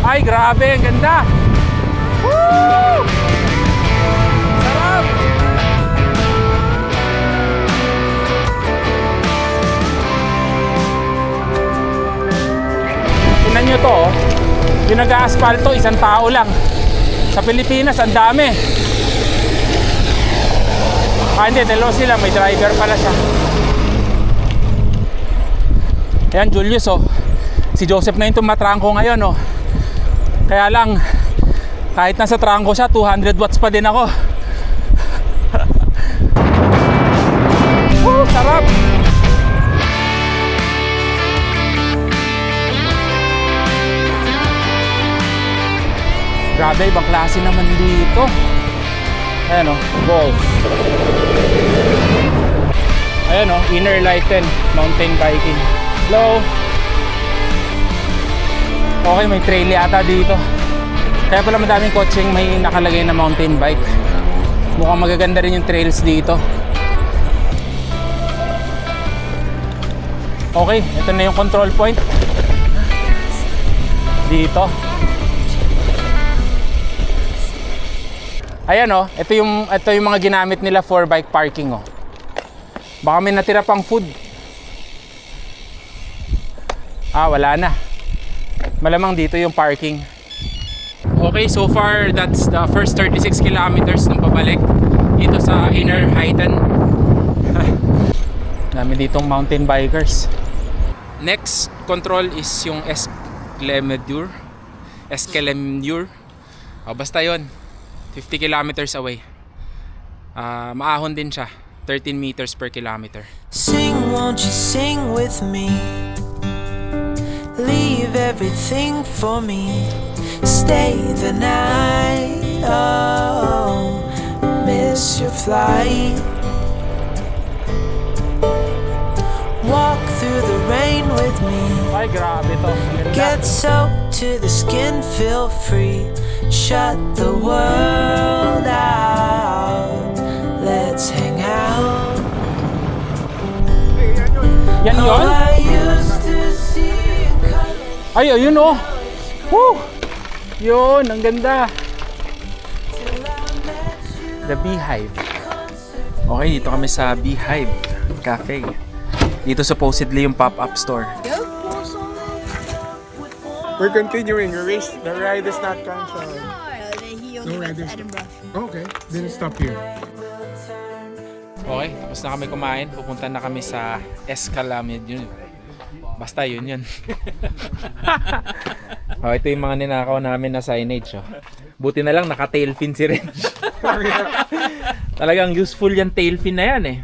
Ay, grabe, ang ganda. Woo! Sarap! Tingnan nyo to, oh. Yung nag-aasfalto, isang tao lang. Sa Pilipinas, ang dami. Hindi, dalawa sila. May driver pala siya. Ayan, Julius, oh. Si Joseph na yung tumatrangko ngayon, oh. Kaya lang, kahit nasa trangko siya, 200 watts pa din ako. Woo, sarap! Grabe, ibang klase naman dito. Ayan o, golf. Ayan o, Inner Lighten mountain biking. Hello. Okay, may trail yata dito. Kaya pala madaming kotseng may nakalagay na mountain bike. Mukhang magaganda rin yung trails dito. Okay, ito na yung control point. Dito. Ayan oh, ito yung mga ginamit nila for bike parking oh. Baka may natira pang food. Wala na. Malamang dito yung parking. Okay, so far that's the first 36 kilometers ng pabalik dito sa Inner Lighten. Dami ditong mountain bikers. Next control is yung Escalemedur. Basta yon, 50 kilometers away. Maahon din siya, 13 meters per kilometer.
Sing, won't you sing with me? Leave everything for me. Stay the night. Oh, miss your flight. Walk through the rain with me.
Ay, grabe to. Ganda.
Get soaked to the skin, feel free. Shut the world out. Let's hang out.
Yan yun?
Oh, I used to see in color.
Ay, yun oh. Woo! Yun, ang ganda. The Beehive. Okay, dito kami sa Beehive Cafe. Dito supposedly yung pop-up store.
We're continuing. The ride is not cancelled.
He only went to Edinburgh.
Okay, then stop here.
Okay, tapos na kami kumain. Pupunta na kami sa Escalamed yun. Basta yun. Oh, ito yung mga ninakaw namin na signage. Oh. Buti na lang naka-tail fin si Reg. Talagang useful yung tail fin na yan eh.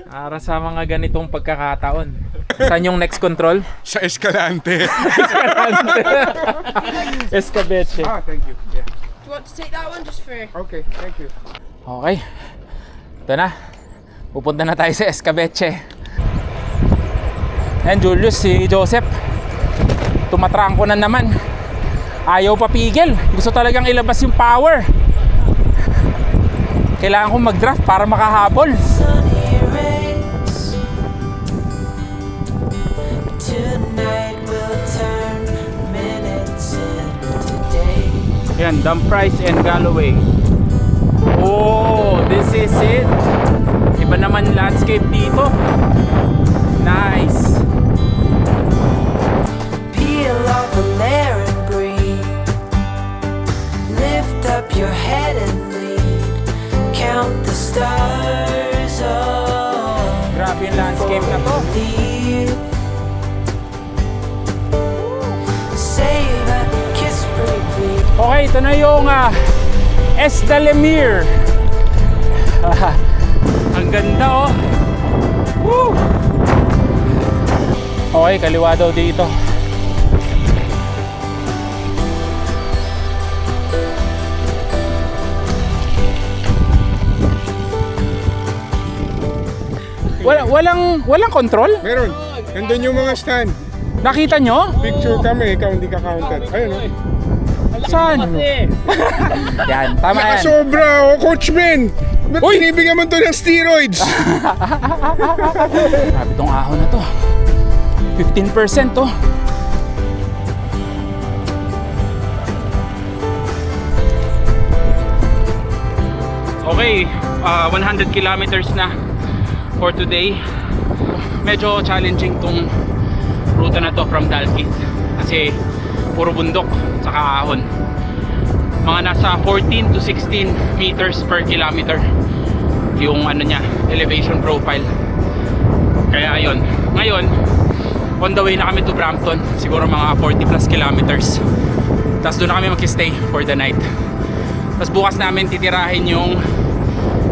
Para sa mga ganitong pagkakataon. Saan yung next control?
Sa Escalante.
Escabeche.
Thank you. Yeah.
Do you want to take that one just for...
Okay, thank you.
Okay. Ito na. Pupunta na tayo sa Escabeche. Ayan, Julius, si Joseph. Tumatrangko na naman. Ayaw papigil. Gusto talagang ilabas yung power. Kailangan kong mag-draft para makahabol.
Sunny rays. Tonight will turn minutes into days.
Yan, Dumfries and Galloway. Oh, this is it. Iba naman landscape dito. Nice.
Peel off the layer and breathe. Lift up your head and lead. Count the stars. Oh,
Grabe yung landscape na to.
believe. Save a kiss, breathe.
Okay, ito na yung Esdalemir. Ang ganda oh. Woo! Okay, kaliwa daw dito. Walang control?
Meron. Nandun yung mga stand.
Nakita nyo?
Picture kami, ikaw hindi ka counted. Ayun o.
Saan? Yan, tama yan.
Sobra, Coach Ben! Ba't
Uy!
binibigyan mo to ng steroids?
Grabe tong ahon na to. 15% to. Okay, 100 kilometers na for today. Medyo challenging tong ruta na to from Dalkeith kasi puro bundok saka ahon. Mga nasa 14 to 16 meters per kilometer yung ano niya, elevation profile. Kaya ayun, ngayon on the way na kami to Brampton, siguro mga 40 plus kilometers. Tapos doon na kami mag-stay for the night. Tapos bukas namin titirahin yung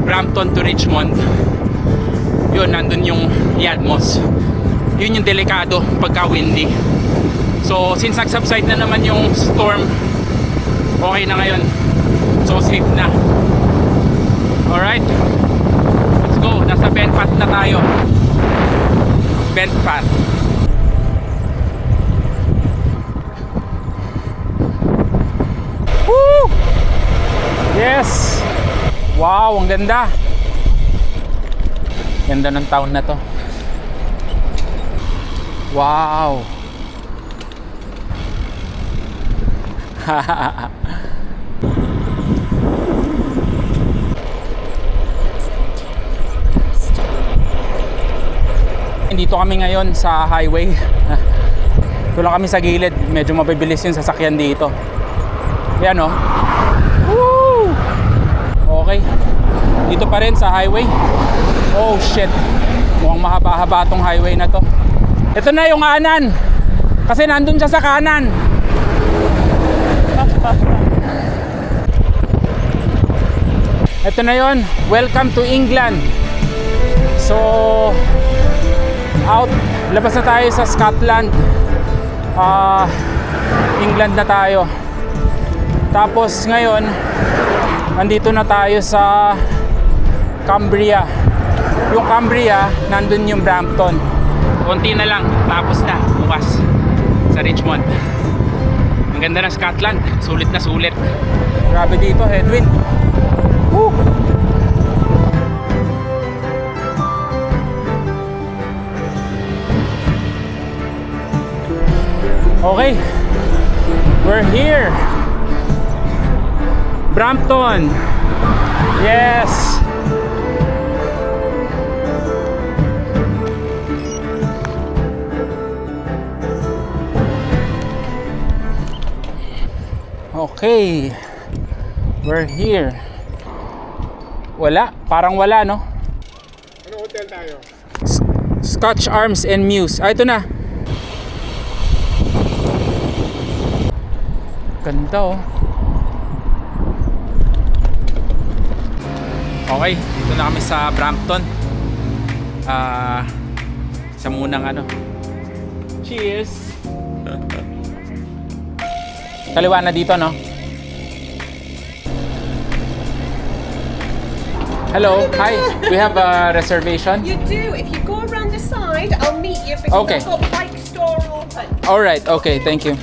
Brampton to Richmond. Yun, nandun yung Yadmos. Yun yung delikado pagka windy. So since nag-subside na naman yung storm, okay na ngayon. So safe na. Alright, let's go. Nasa bend path na tayo. Bend path. Woo! Yes! Wow, ang ganda. Ganda ng town na to. Wow. Dito kami ngayon sa highway. Wala kami sa gilid. Medyo mabibilis yung sasakyan dito. Yan o. Woo! Okay. Dito pa rin sa highway. Oh shit. Mukhang mahaba-haba tong highway na to. Ito na yung kanan. Kasi nandun siya sa kanan. Ito na yon. Welcome to England. So out, labas na tayo sa Scotland. England na tayo. Tapos ngayon nandito na tayo sa Cumbria. Yung Cumbria, nandun yung Brampton. konti na lang, tapos na bukas sa Richmond. Ang ganda ng Scotland, sulit na sulit. Grabe dito, headwind. Woo! Okay, we're here, Brampton. Yes. Okay, we're here. Wala, parang wala, no?
Ano hotel tayo?
Scotch Arms and Mews. Ah, ito na. Ganda, oh. Okay, dito na kami sa Brampton. Sa munang ano. Cheers! Kaliwa na dito, no? Hello, hi. We have a reservation.
You do. If you go around the side, I'll meet you because
Okay.
I've got bike store open.
All right, okay, thank you.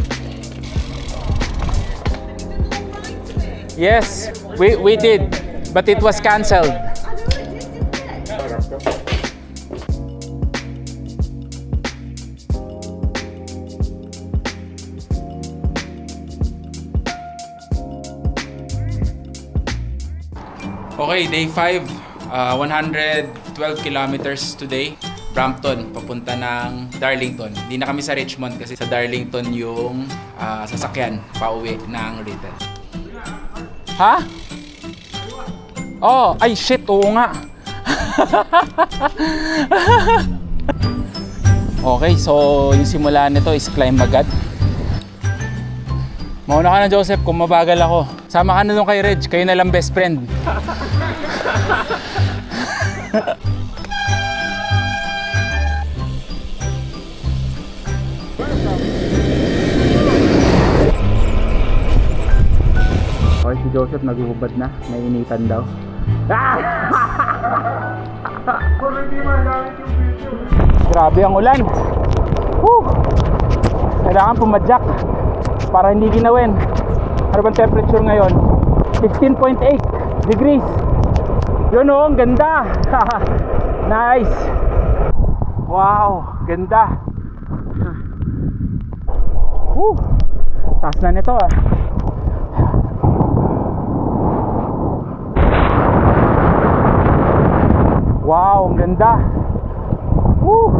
Yes, we did, but it was cancelled.
I know it is, isn't it?
Okay, day 5, 112 kilometers today. Brampton, papunta ng Darlington. Hindi na kami sa Richmond kasi sa Darlington yung sasakyan pauwi ng Retail. Ha? Oh, ay shit, oo nga. Okay, so yung simula nito is climb agad. Mauna ka na, Joseph, kung mabagal ako. Sama ka na doon kay Reg, kayo na lang best friend. Okay, si Joseph naguhubad na, nainitan daw.
Kung hindi magamit yung video.
Grabe ang ulan. Woo! Kailangan pumadyak para hindi ginawin. Ano bang temperature ngayon? 15.8 degrees. Yun oh, ang ganda. Nice. Wow, ganda. Woo! Taas na nito ah. Wow, ang ganda. Woo!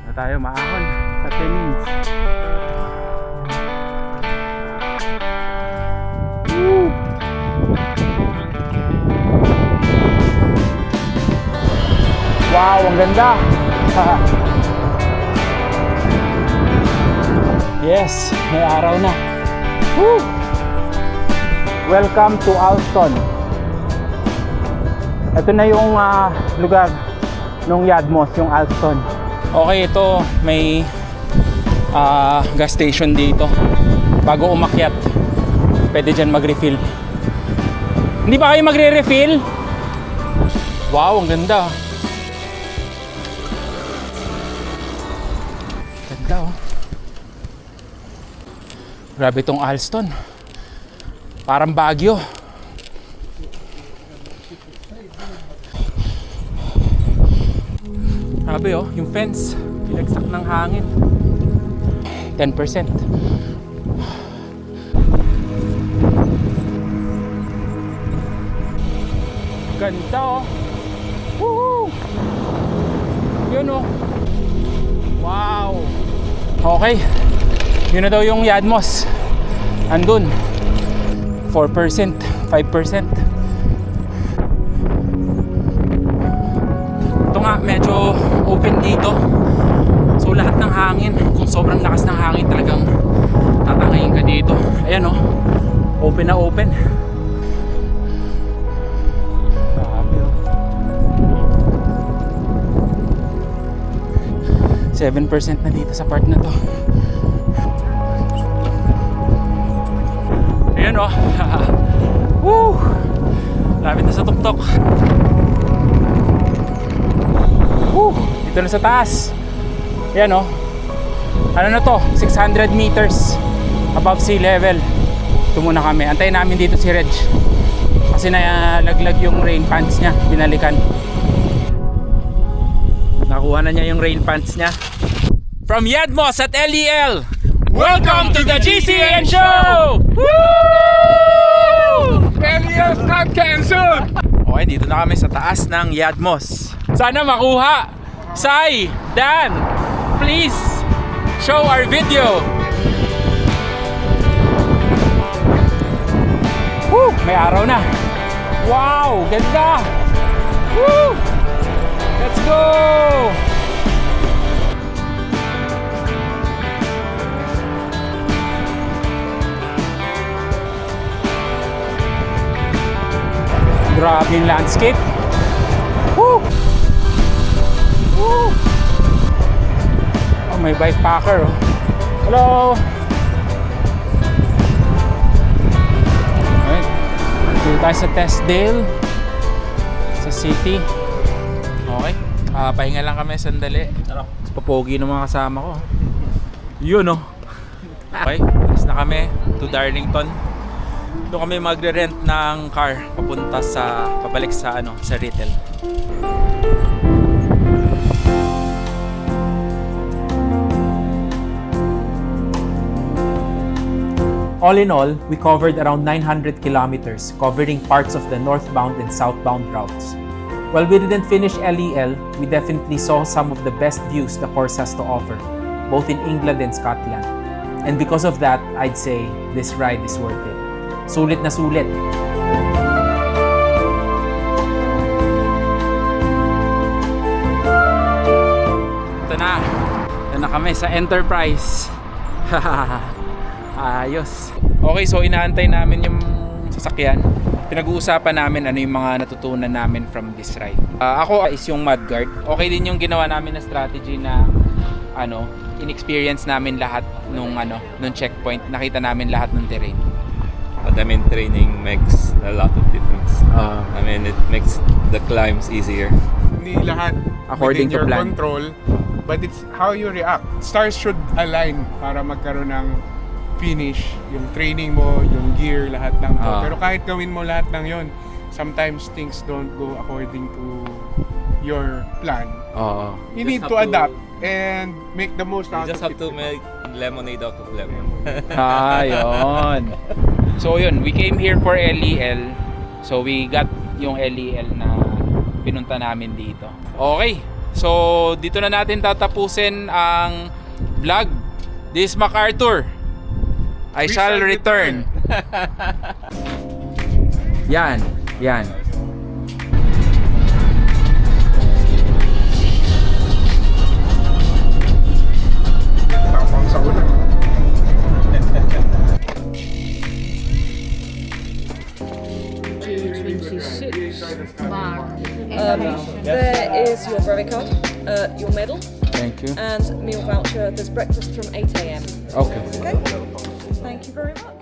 Na tayo maahon sa Tenins. Woo! Wow, ang ganda. Yes, may araw na. Woo! Welcome to Alston. Ito na yung lugar nung Yadmos, yung Alston. Okay, ito may gas station dito. Bago umakyat, pwede dyan mag-refill. Hindi ba kayo magre-refill? Wow, ang ganda. Ganda oh. Grabe itong Alston. Parang Baguio. Grabe oh, yung fence. Pinagsak ng hangin. 10%. Ganda oh. Woohoo! Yun oh. Wow. Okay. Yun na daw yung Yadmos. Andun. 4%, 5%. Ito nga, medyo open dito. So lahat ng hangin, kung sobrang lakas ng hangin, talagang tatangayin ka dito. Ayan o, open na open. Grabe o. 7% na dito sa part na to. Ayan Ayan o. Woo! Lapit na sa tuktok. Woo! Dito na sa taas. Ayan o. Ano na to? 600 meters above sea level. Ito muna kami. Antayin namin dito si Reg. Kasi nalaglag yung rain pants niya. Binalikan. Nakuha na niya yung rain pants niya. From Yadmos at LEL, welcome to the GCN Show! Woo!
Elias not canceled!
Okay, dito na kami sa taas ng Yadmos. Sana makuha. Sai, Dan, please show our video. Woo! May araw na. Wow! Ganda! Woo! Let's go! Grabe yung landscape. Woo! Woo! Oh, may bikepacker. Oh. Hello! Alright. Dito tayo sa Testdale. Sa city. Okay. Pahinga lang kami sandali. Mas papogi ng mga kasama ko. Yun oh. Okay. Alis na kami to Darlington. Doon kami magre-rent ng car papunta sa pabalik sa sa Rethel. All in all, we covered around 900 kilometers, covering parts of the northbound and southbound routes. While we didn't finish LEL, we definitely saw some of the best views the course has to offer, both in England and Scotland. And because of that, I'd say this ride is worth it. Sulit na sulit. Ito na. Ito na kami sa Enterprise. Ayos. Okay, so inaantay namin yung sasakyan. Pinag-uusapan namin ano yung mga natutunan namin from this ride. Ako is yung mudguard. Okay din yung ginawa namin na strategy na in-experience namin lahat nung checkpoint. Nakita namin lahat ng terrain.
But I mean, training makes a lot of difference. I mean, it makes the climbs easier.
Hindi lahat
According
within
to
your
plan.
control, but it's how you react. Stars should align para magkaroon ng finish. Yung training mo, yung gear, lahat ng to. Pero kahit gawin mo lahat ng yon, sometimes things don't go according to your plan. You need to adapt and make the most out
You
of it.
just have to make lemonade out of lemon.
Yun. So yun, we came here for LEL. So we got yung LEL na pinunta namin dito. Okay. So dito na natin tatapusin ang vlog. This is MacArthur. I shall return. Yan.
Tapang sa ulo.
There is your brevet card, your medal,
Thank you.
and meal voucher. There's breakfast from 8 a.m.
Okay.
Okay. Thank you very much.